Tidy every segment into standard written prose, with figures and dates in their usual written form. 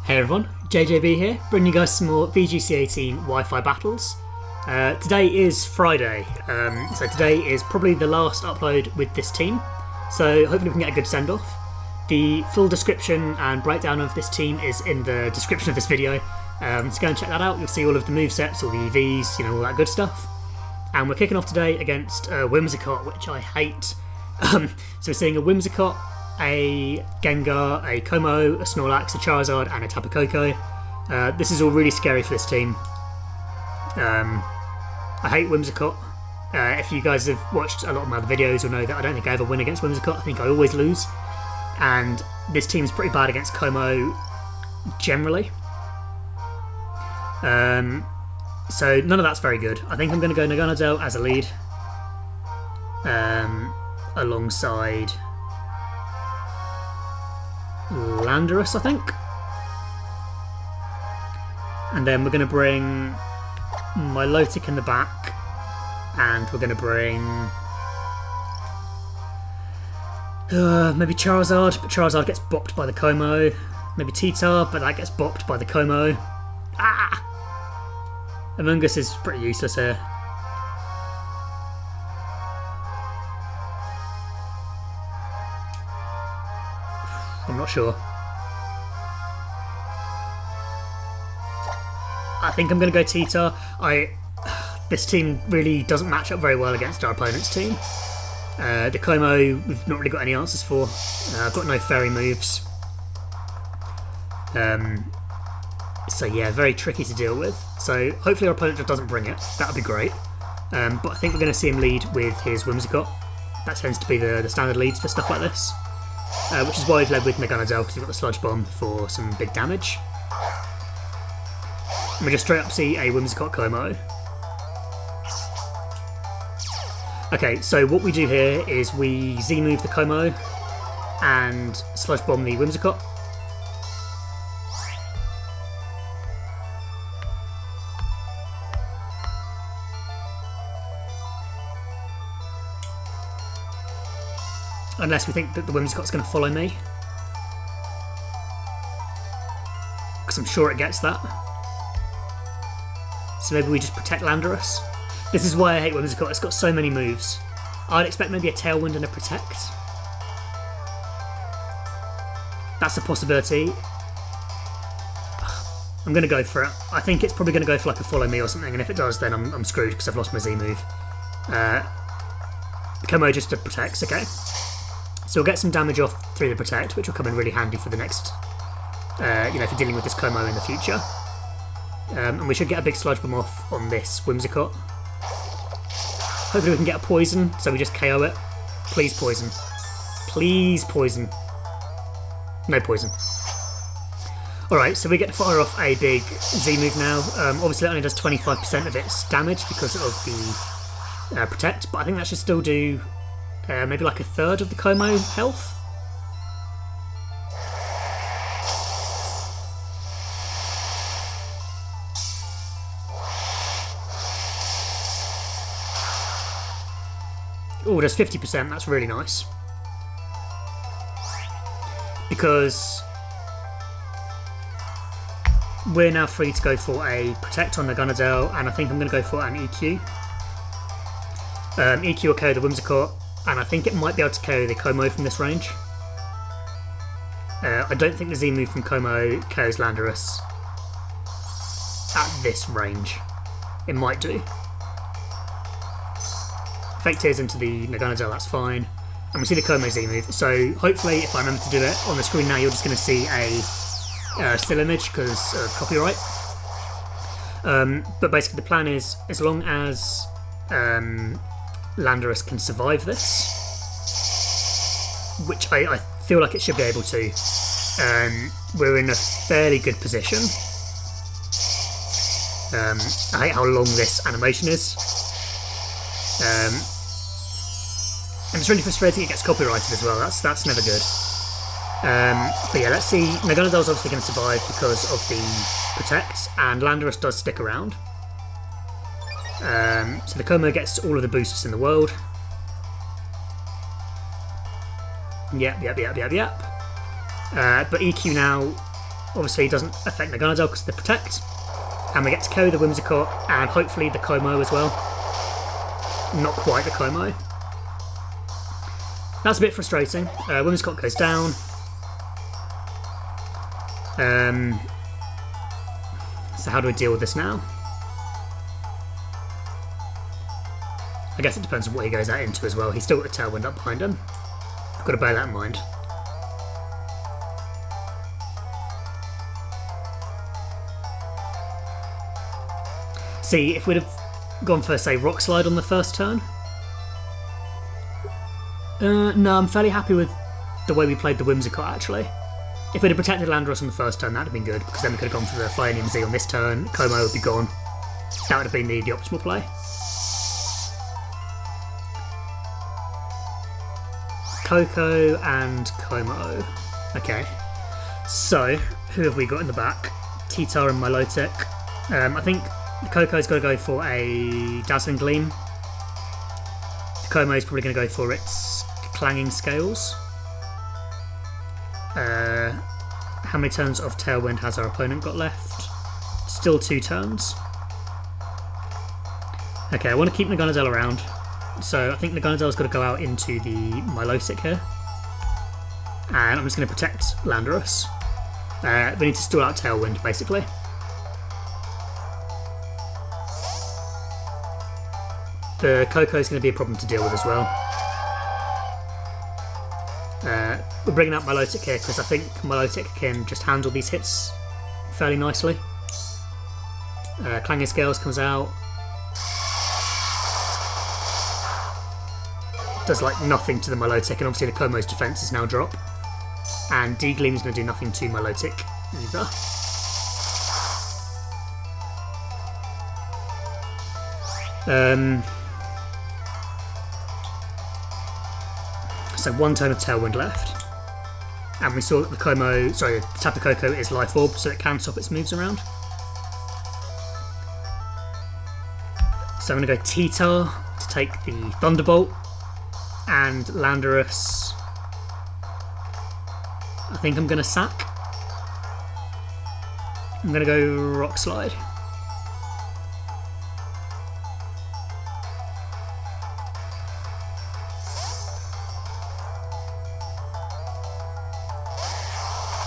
Hey everyone, JJB here, bringing you guys some more VGC18 Wi-Fi Battles. Today is Friday, so today is probably the last upload with this team, so hopefully we can get a good send-off. The full description and breakdown of this team is in the description of this video, so go and check that out. You'll see all of the movesets, all the EVs, all that good stuff. And we're kicking off today against Whimsicott, which I hate. So we're seeing a Whimsicott, a Gengar, a Kommo-o, a Snorlax, a Charizard and a Tapu Koko. This is all really scary for this team. I hate Whimsicott. If you guys have watched a lot of my other videos, you'll know that I don't think I ever win against Whimsicott. I think I always lose. And this team's pretty bad against Kommo-o generally. So none of that's very good. I think I'm going to go Naganadel as a lead. Alongside Landorus, I think. And then we're going to bring Milotic in the back. And we're going to bring maybe Charizard, but Charizard gets bopped by the Kommo-o. Maybe Titar, but that gets bopped by the Kommo-o. Ah! Amoongus is pretty useless here. I'm not sure. I think I'm going to go Titar. This team really doesn't match up very well against our opponent's team. The Kommo-o we've not really got any answers for. I've got no fairy moves. So yeah, very tricky to deal with. So hopefully our opponent just doesn't bring it. That would be great. But I think we're going to see him lead with his Whimsicott. That tends to be the standard leads for stuff like this. Which is why we've led with Naganadel, because we've got the Sludge Bomb for some big damage. And we just straight up see a Whimsicott Kommo-o. Okay, so what we do here is we Z-move the Kommo-o and Sludge Bomb the Whimsicott. Unless we think that the Whimsicott's going to follow me. Because I'm sure it gets that. So maybe we just protect Landorus. This is why I hate Whimsicott, it's got so many moves. I'd expect maybe a Tailwind and a Protect. That's a possibility. I'm going to go for it. I think it's probably going to go for like a Follow Me or something, and if it does then I'm screwed because I've lost my Z move. Kommo-o just protects, okay. So we'll get some damage off through the Protect, which will come in really handy for the next, if you're dealing with this Kommo-o in the future. And we should get a big Sludge Bomb off on this Whimsicott. Hopefully we can get a Poison, so we just KO it. Please Poison. Please Poison. No Poison. Alright, so we get to fire off a big Z move now. Obviously it only does 25% of its damage because of the Protect, but I think that should still do maybe like a third of the Kommo-o health. Oh, there's 50%, that's really nice. Because we're now free to go for a Protect on Naganadel, and I think I'm going to go for an EQ. EQ will KO the Whimsicott, and I think it might be able to KO the Kommo-o from this range. I don't think the Z move from Kommo-o KOs Landorus at this range. It might do. Fake Tears into the Naganadel, that's fine. And we see the Kommo-o Z move, so hopefully if I remember to do it on the screen now, you're just going to see a still image because of copyright. But basically the plan is, as long as Landorus can survive this, which I feel like it should be able to, we're in a fairly good position. I hate how long this animation is. And it's really frustrating it gets copyrighted as well, that's never good. But yeah, let's see. Naganadel's obviously going to survive because of the Protect, and Landorus does stick around. So the Kommo-o gets all of the boosts in the world. Yep. But EQ now obviously doesn't affect Naganadel because of the Protect. And we get to KO the Whimsicott and hopefully the Kommo-o as well. Not quite the Kommo-o. That's a bit frustrating. Whimsicott goes down. So how do we deal with this now? I guess it depends on what he goes out into as well. He's still got a Tailwind up behind him. I've got to bear that in mind. See, if we'd have gone for, say, Rock Slide on the first turn. No, I'm fairly happy with the way we played the Whimsicott, actually. If we'd have protected Landorus on the first turn, that would have been good, because then we could have gone for the Flying Z on this turn, Kommo-o would be gone. That would have been the optimal play. Koko and Kommo-o. Okay. So, who have we got in the back? T-Tar and Milotic. I think Koko's got to go for a Dazzling Gleam. Kommo-o's probably going to go for its Clanging Scales. How many turns of Tailwind has our opponent got left? Still 2 turns. Okay, I want to keep Naganadel around. So I think Naganadel's got to go out into the Milotic here. And I'm just going to protect Landorus. We need to stall out Tailwind, basically. The Koko's going to be a problem to deal with as well. We're bringing out Milotic here because I think Milotic can just handle these hits fairly nicely. Clanging Scales comes out. Does like nothing to the Milotic, and obviously the Kommo-o's defense is now drop. And D-Gleam is going to do nothing to Milotic either. So 1 turn of Tailwind left. And we saw that the Kommo-o, sorry, the Tapu Koko is Life Orb, so it can stop its moves around. So I'm going to go T-Tar to take the Thunderbolt. And Landorus, I think I'm going to sack. I'm going to go Rock Slide.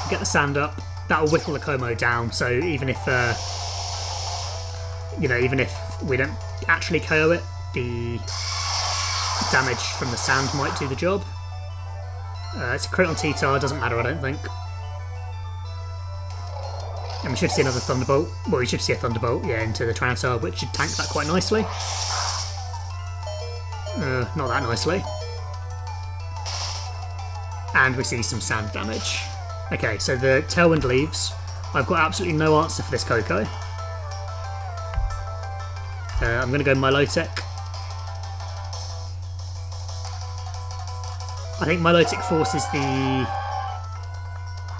Get the sand up. That'll whittle the Kommo-o down. So even if, even if we don't actually KO it, the damage from the sand might do the job. It's a crit on T-Tar, doesn't matter, I don't think. And we should see another Thunderbolt. Well, we should see a Thunderbolt, yeah, into the Tyranitar, which should tank that quite nicely. Not that nicely. And we see some sand damage. Okay, so the Tailwind leaves. I've got absolutely no answer for this Koko. I'm going to go Milotic. I think Milotic forces the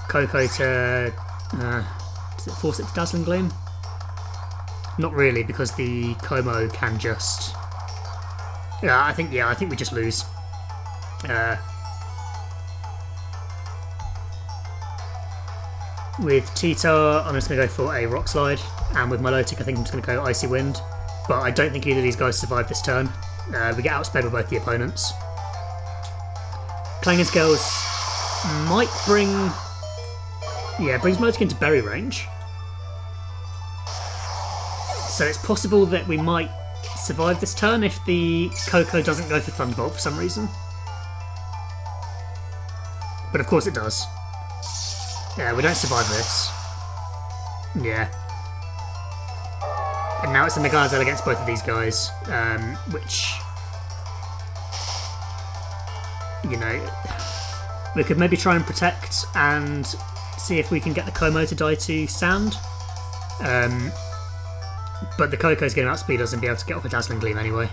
Koko to... does it force it to Dazzling Gleam? Not really, because the Kommo-o can just... I think we just lose. With T-Tar, I'm just going to go for a Rock Slide, and with Milotic I think I'm just going to go Icy Wind, but I don't think either of these guys survive this turn. We get outsped by both the opponents. Clanging Scales might bring... yeah, brings Milotic into berry range. So it's possible that we might survive this turn if the Koko doesn't go for Thunderbolt for some reason. But of course it does. Yeah, we don't survive this. Yeah. And now it's a Naganadel against both of these guys, which... we could maybe try and protect and see if we can get the Kommo-o to die to sand. But the Koko's going to outspeed us and be able to get off a Dazzling Gleam anyway.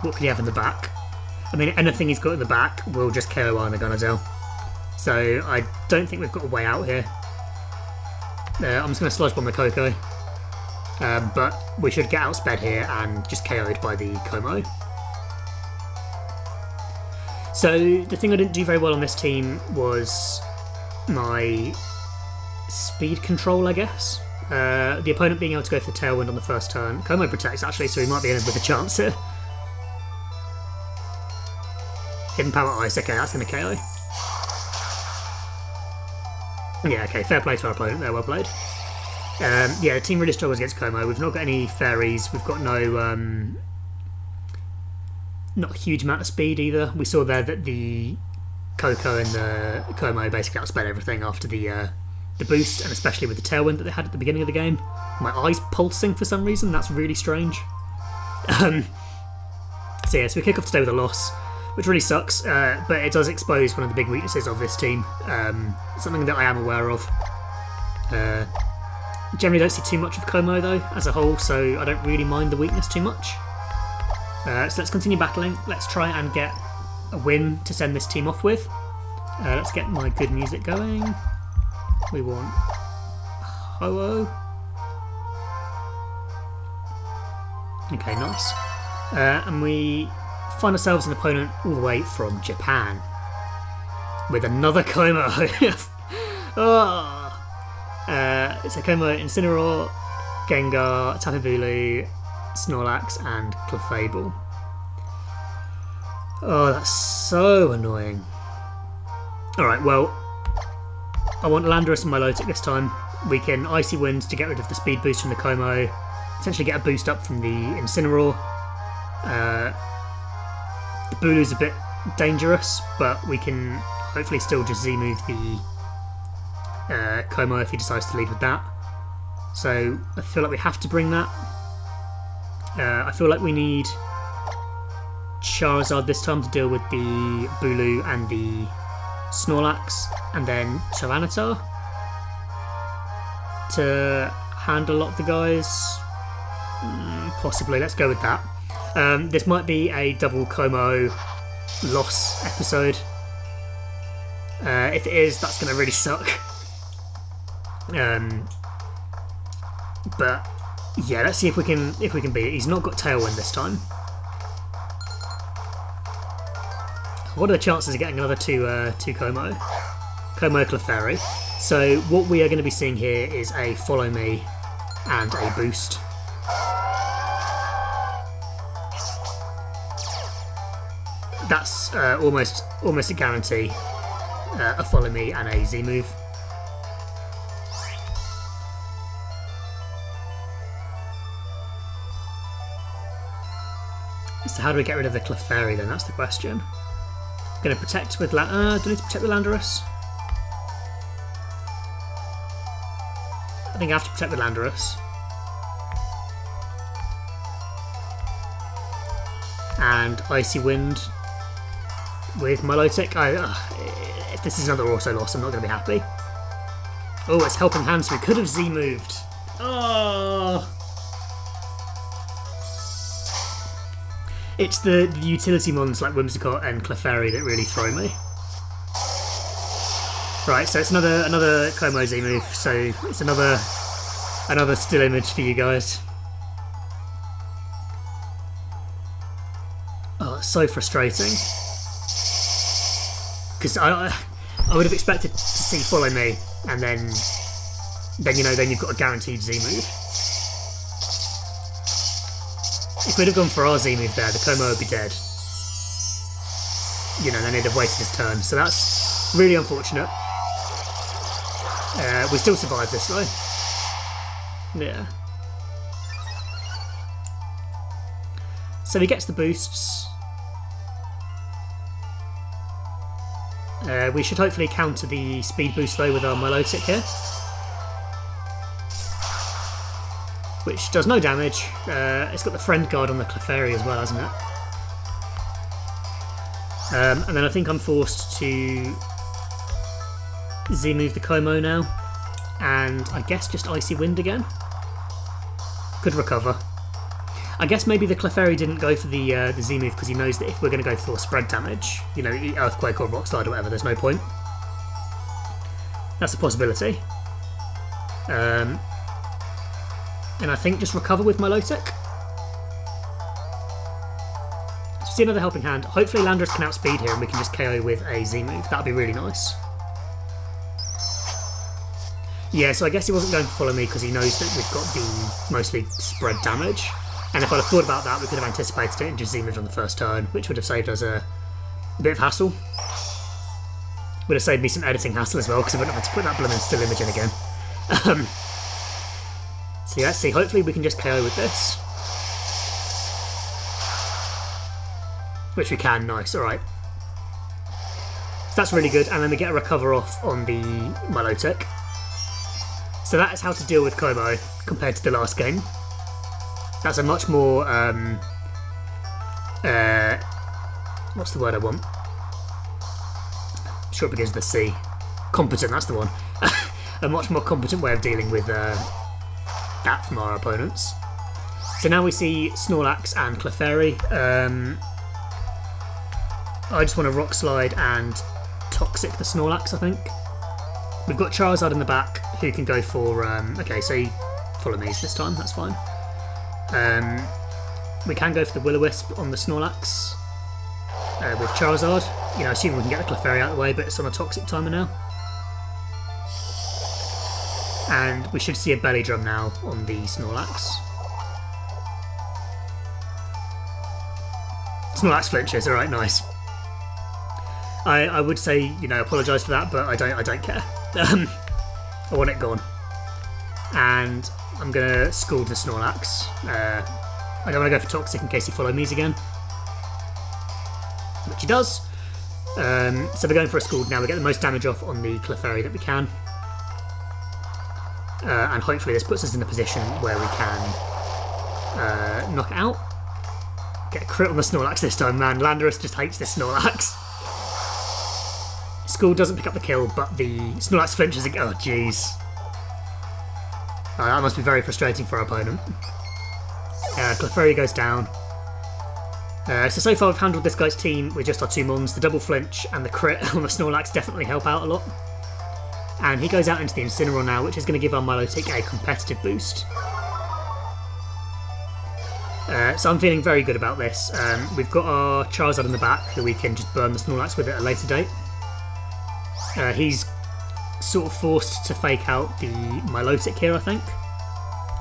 What could he have in the back? I mean, anything he's got in the back will just KO our Naganadel. So I don't think we've got a way out here. I'm just going to Sludge Bomb the Koko. But we should get outsped here and just KO'd by the Kommo-o. So the thing I didn't do very well on this team was my speed control, I guess. The opponent being able to go for the Tailwind on the first turn. Kommo protects actually, so he might be in with a chance here. Hidden Power Ice, okay, that's going to KO. Yeah, okay, fair play to our opponent there, well played. Yeah, the team really struggles against Kommo. We've not got any fairies, we've got no... not a huge amount of speed either. We saw there that the Coco and the Kommo basically outsped everything after the boost, and especially with the Tailwind that they had at the beginning of the game. My eye's pulsing for some reason, that's really strange. So yeah, so we kick off today with a loss, which really sucks, but it does expose one of the big weaknesses of this team. Something that I am aware of. Generally don't see too much of Kommo though, as a whole, so I don't really mind the weakness too much. So let's continue battling. Let's try and get a win to send this team off with. Let's get my good music going. We want Ho-Oh. Okay, nice. And we find ourselves an opponent all the way from Japan with another Kommo. Oh. It's a Kommo Incineroar, Gengar, Tapu Bulu, Snorlax and Clefable. Oh, that's so annoying. Alright, well, I want Landorus and Milotic this time. We can Icy Wind to get rid of the speed boost from the Kommo, essentially get a boost up from the Incineroar. The Bulu's a bit dangerous, but we can hopefully still just Z-move the Kommo if he decides to lead with that. So I feel like we have to bring that. I feel like we need Charizard this time to deal with the Bulu and the Snorlax, and then Tyranitar to handle a lot of the guys. Possibly, let's go with that. This might be a double Kommo loss episode. If it is, that's going to really suck. But yeah, let's see if we can beat it. He's not got Tailwind this time. What are the chances of getting another two Kommo? Kommo Clefairy. So what we are going to be seeing here is a Follow Me and a boost. That's almost a guarantee. A Follow Me and a Z move. So how do we get rid of the Clefairy then? That's the question. Going to protect with do I need to protect with Landorus? I think I have to protect with Landorus. And Icy Wind with Milotic. If this is another auto loss, I'm not going to be happy. Oh, it's Helping Hand, so we could have Z-moved. Oh! It's the utility mons like Whimsicott and Clefairy that really throw me. Right, so it's another Kommo Z move, so it's another still image for you guys. Oh, it's so frustrating. Because I would have expected to see Follow Me, and then you've got a guaranteed Z move. If we'd have gone for our Z move there, the Kommo would be dead. Then he'd have wasted his turn. So that's really unfortunate. We still survived this though. Yeah. So he gets the boosts. We should hopefully counter the speed boost though with our Milotic here. Which does no damage. It's got the Friend Guard on the Clefairy as well, hasn't it? And then I think I'm forced to Z-move the Kommo now. And I guess just Icy Wind again. Could recover. I guess maybe the Clefairy didn't go for the Z-move because he knows that if we're going to go for spread damage, Earthquake or Rock Slide or whatever, there's no point. That's a possibility. And I think just recover with Milotic. Let's see another helping hand. Hopefully Landorus can outspeed here and we can just KO with a Z move. That'd be really nice. Yeah, so I guess he wasn't going to follow me because he knows that we've got the mostly spread damage. And if I'd have thought about that, we could have anticipated it and just Z-moved on the first turn, which would have saved us a bit of hassle. Would have saved me some editing hassle as well, because I wouldn't have had to put that blooming still image in again. So yeah, let's see, hopefully we can just KO with this. Which we can, nice, alright. So that's really good, and then we get a recover off on the Milotic. So that is how to deal with Kommo compared to the last game. That's a much more, what's the word I want? I'm sure it begins with a C. Competent, that's the one. A much more competent way of dealing with that from our opponents. So now we see Snorlax and Clefairy. I just want to Rock Slide and Toxic the Snorlax, I think. We've got Charizard in the back who can go for... okay, so he follow me this time, that's fine. We can go for the Will-O-Wisp on the Snorlax with Charizard. You know, assuming we can get the Clefairy out of the way, but it's on a Toxic timer now. And we should see a Belly Drum now on the Snorlax. Snorlax flinches, alright, nice. I would say, you know, apologise for that, but I don't care. I want it gone. And I'm going to Scald the Snorlax. I don't want to go for Toxic in case he follow me's again. Which he does. So we're going for a Scald now. We get the most damage off on the Clefairy that we can. And hopefully this puts us in a position where we can knock it out. Get a crit on the Snorlax this time, man. Landorus just hates this Snorlax. Scald doesn't pick up the kill, but the Snorlax flinches again. Oh, jeez. That must be very frustrating for our opponent. Clefairy goes down. So far we've handled this guy's team with just our two mons. The double flinch and the crit on the Snorlax definitely help out a lot. And he goes out into the Incineroar now, which is going to give our Milotic a competitive boost. So I'm feeling very good about this. We've got our Charizard in the back, who we can just burn the Snorlax with at a later date. He's sort of forced to fake out the Milotic here, I think.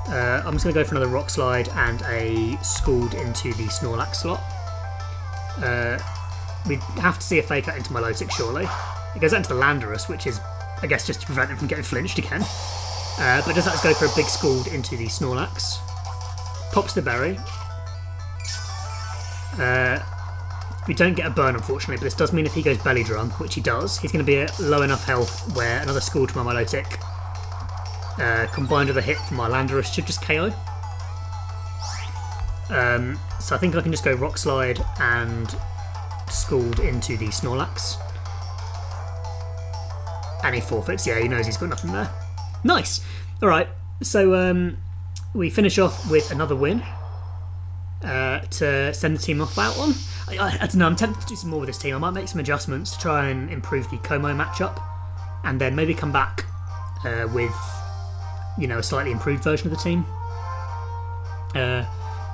I'm just going to go for another Rock Slide and a Scald into the Snorlax slot. We have to see a fake out into Milotic, surely. It goes out into the Landorus, which is, I guess, just to prevent him from getting flinched again. But does that go for a big Scald into the Snorlax. Pops the berry. We don't get a burn, unfortunately, but this does mean if he goes Belly Drum, which he does, he's going to be at low enough health where another Scald from our Milotic, combined with a hit from our Landorus, should just KO. So I think I can just go Rock Slide and Scald into the Snorlax. And he forfeits, yeah, he knows he's got nothing there. Nice! Alright, so we finish off with another win to send the team off out on. I don't know, I'm tempted to do some more with this team. I might make some adjustments to try and improve the Kommo matchup, and then maybe come back with, you know, a slightly improved version of the team.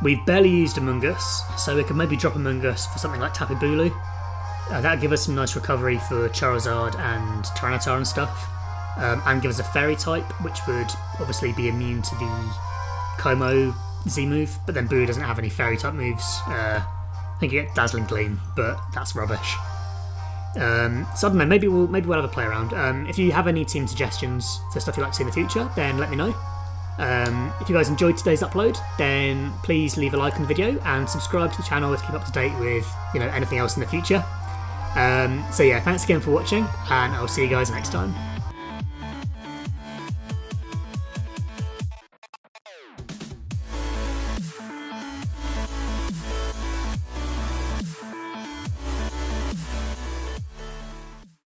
We've barely used Amoongus, so we can maybe drop Amoongus for something like Tapu Bulu. That would give us some nice recovery for Charizard and Tyranitar and stuff, and give us a Fairy type, which would obviously be immune to the Kommo Z move, but then Boo doesn't have any Fairy type moves. I think you get Dazzling Gleam, but that's rubbish. So I don't know, maybe we'll have a play around. If you have any team suggestions for stuff you'd like to see in the future, then let me know. If you guys enjoyed today's upload, then please leave a like on the video and subscribe to the channel to keep up to date with, you know, anything else in the future. So yeah, thanks again for watching, and I'll see you guys next time.